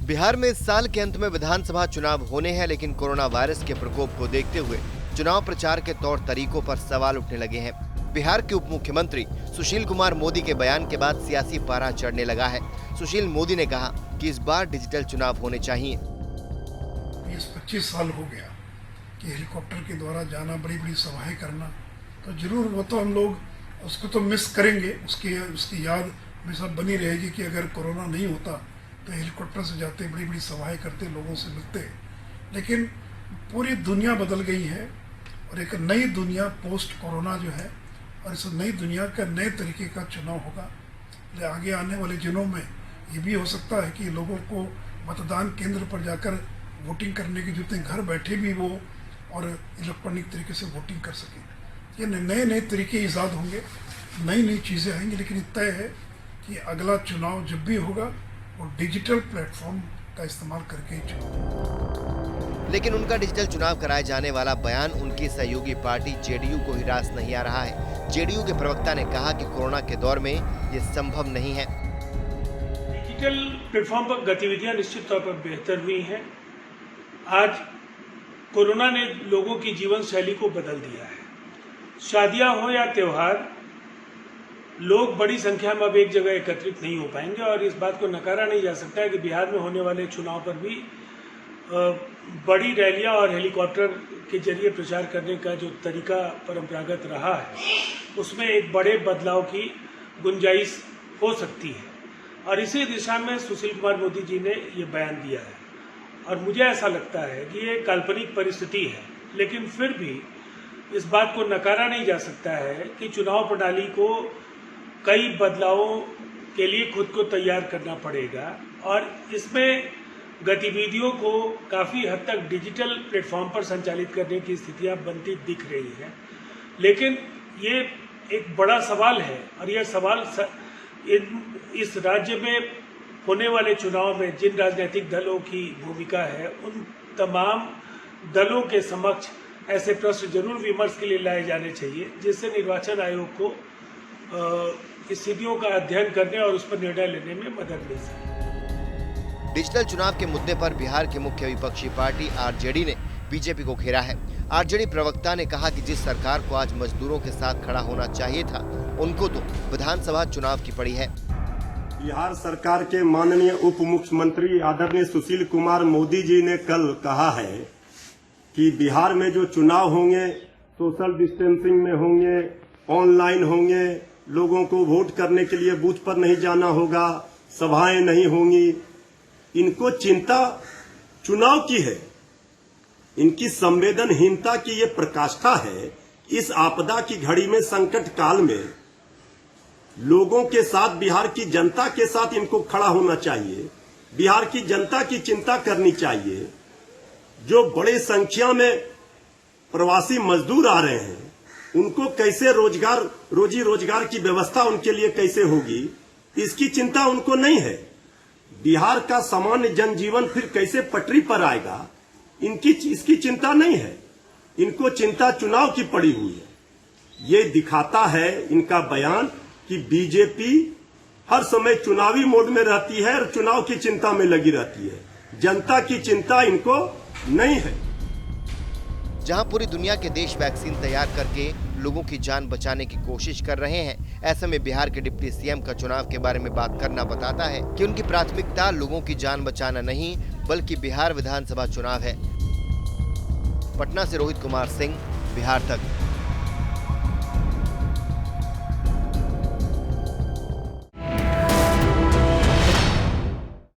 बिहार में इस साल के अंत में विधानसभा चुनाव होने हैं, लेकिन कोरोना वायरस के प्रकोप को देखते हुए चुनाव प्रचार के तौर तरीकों पर सवाल उठने लगे हैं। बिहार के उप मुख्यमंत्री सुशील कुमार मोदी के बयान के बाद सियासी पारा चढ़ने लगा है। सुशील मोदी ने कहा कि इस बार डिजिटल चुनाव होने चाहिए। 20-25 साल हो गया कि हेलीकॉप्टर के द्वारा जाना, बड़ी बड़ी सभाएं करना, तो जरूर वो तो हम लोग उसको तो मिस करेंगे। उसकी याद हमेशा बनी रहेगी कि अगर कोरोना नहीं होता तो हेलीकॉप्टर से जाते, बड़ी बड़ी सभाएं करते, लोगों से मिलते। लेकिन पूरी दुनिया बदल गई है और एक नई दुनिया पोस्ट कोरोना जो है, और इस नई दुनिया का नए तरीके का चुनाव होगा। आगे आने वाले दिनों में ये भी हो सकता है कि लोगों को मतदान केंद्र पर जाकर वोटिंग करने की जरूरत है, घर बैठे भी वो और इलेक्ट्रॉनिक तरीके से वोटिंग कर सके। ये नए नए तरीके ईजाद होंगे, नई नई चीज़ें आएंगी। लेकिन तय है कि अगला चुनाव जब भी होगा और डिजिटल प्लेटफॉर्म का इस्तेमाल करके ही चुनाव। लेकिन उनका डिजिटल चुनाव कराए जाने वाला बयान उनकी सहयोगी पार्टी जेडीयू को ही रास नहीं आ रहा है। जेडीयू के प्रवक्ता ने कहा कि कोरोना के दौर में ये संभव नहीं है। डिजिटल प्लेटफॉर्म पर गतिविधियां निश्चित तौर पर बेहतर हुई हैं। आज कोरोना ने लोगों की जीवन शैली को बदल दिया है। शादियां हो या त्योहार, लोग बड़ी संख्या में अब एक जगह एकत्रित नहीं हो पाएंगे और इस बात को नकारा नहीं जा सकता है कि बिहार में होने वाले चुनाव पर भी बड़ी रैलियां और हेलीकॉप्टर के जरिए प्रचार करने का जो तरीका परंपरागत रहा है, उसमें एक बड़े बदलाव की गुंजाइश हो सकती है। और इसी दिशा में सुशील कुमार मोदी जी ने ये बयान दिया है और मुझे ऐसा लगता है कि ये काल्पनिक परिस्थिति है, लेकिन फिर भी इस बात को नकारा नहीं जा सकता है कि चुनाव प्रणाली को कई बदलावों के लिए खुद को तैयार करना पड़ेगा और इसमें गतिविधियों को काफ़ी हद तक डिजिटल प्लेटफॉर्म पर संचालित करने की स्थितियां बनती दिख रही हैं। लेकिन ये एक बड़ा सवाल है और यह सवाल इस राज्य में होने वाले चुनाव में जिन राजनीतिक दलों की भूमिका है, उन तमाम दलों के समक्ष ऐसे प्रश्न जरूर विमर्श के लिए लाए जाने चाहिए, जिससे निर्वाचन आयोग को स्थितियों का अध्ययन करने और उस पर निर्णय लेने में मदद मिल सके। डिजिटल चुनाव के मुद्दे पर बिहार की मुख्य विपक्षी पार्टी आरजेडी ने बीजेपी को घेरा है। आरजेडी प्रवक्ता ने कहा कि जिस सरकार को आज मजदूरों के साथ खड़ा होना चाहिए था, उनको तो विधानसभा चुनाव की पड़ी है। बिहार सरकार के माननीय उप मुख्यमंत्री आदरणीय सुशील कुमार मोदी जी ने कल कहा है कि बिहार में जो चुनाव होंगे सोशल डिस्टेंसिंग में होंगे, ऑनलाइन होंगे, लोगों को वोट करने के लिए बूथ पर नहीं जाना होगा, सभाएं नहीं होंगी। इनको चिंता चुनाव की है, इनकी संवेदनहीनता की ये प्रकाष्ठा है। इस आपदा की घड़ी में, संकट काल में लोगों के साथ, बिहार की जनता के साथ इनको खड़ा होना चाहिए। बिहार की जनता की चिंता करनी चाहिए। जो बड़े संख्या में प्रवासी मजदूर आ रहे हैं, उनको कैसे रोजी रोजगार की व्यवस्था उनके लिए कैसे होगी, इसकी चिंता उनको नहीं है। बिहार का सामान्य जनजीवन फिर कैसे पटरी पर आएगा, इसकी चिंता नहीं है। इनको चिंता चुनाव की पड़ी हुई है। ये दिखाता है इनका बयान कि बीजेपी हर समय चुनावी मोड में रहती है और चुनाव की चिंता में लगी रहती है। जनता की चिंता इनको नहीं है। जहां पूरी दुनिया के देश वैक्सीन तैयार करके लोगों की जान बचाने की कोशिश कर रहे हैं, ऐसे में बिहार के डिप्टी सीएम का चुनाव के बारे में बात करना बताता है कि उनकी प्राथमिकता लोगों की जान बचाना नहीं, बल्कि बिहार विधानसभा चुनाव है। पटना से रोहित कुमार सिंह, बिहार तक।